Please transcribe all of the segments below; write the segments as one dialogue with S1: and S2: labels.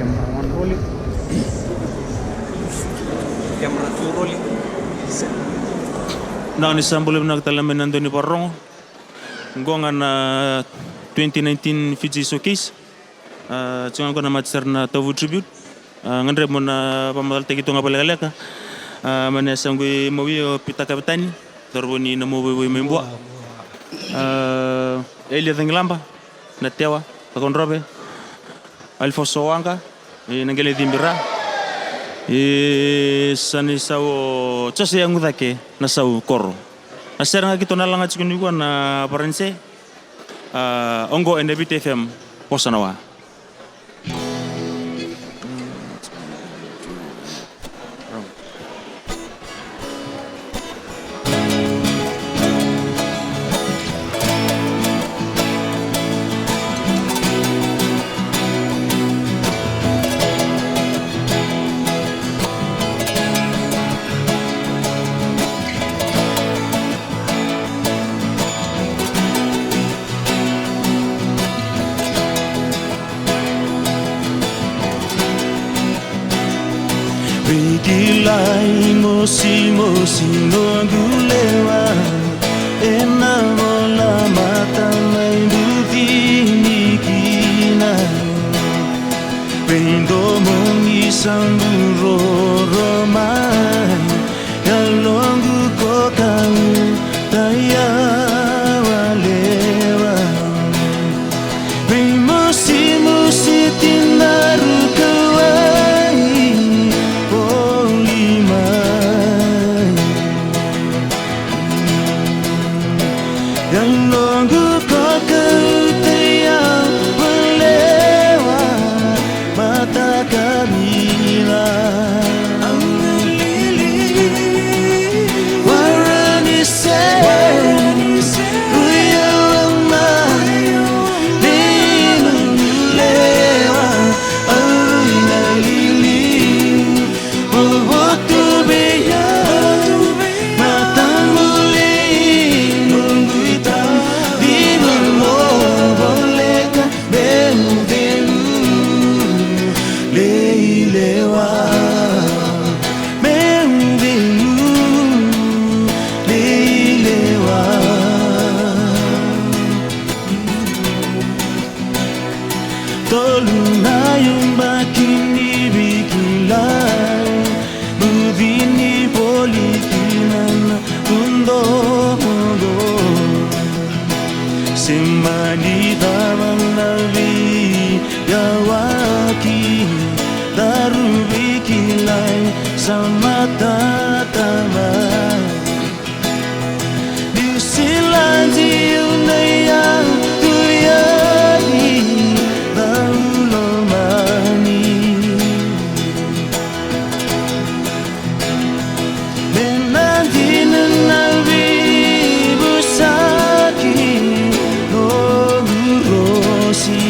S1: Camera one rolling. Camera two rolling.
S2: Nakanisambol na nagtalamin nandun ni Parong. Ngongan na 2019 Fiji Showcase. Tsungan ko na matcher na Tavu Tribute. Ngandre mo na pamatalta kito nga palagaleka. Manasang gui mawi o pita kapitani. Darbo ni na mawi membua. Elia Tengilamba. Natewa. Pakon Robe. Alfonso Wanga. Nangele Dimbira. Sani sao chose yang udake na sao koro. Asera nga kito na lang at sikunigwa na parense. Ongo NDBT FM Posanawa.
S3: Bigilay mosi no gulewa ena mola mata mai buti nikina pendo mongi samburo romai yalongu kokau taya walewa mosi tinaru sama tatama di silanji unaya tuyani daulomani menanti nabi busaki no gurosi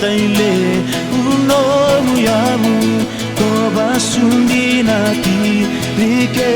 S3: Taile uno yamu toba sundinati rike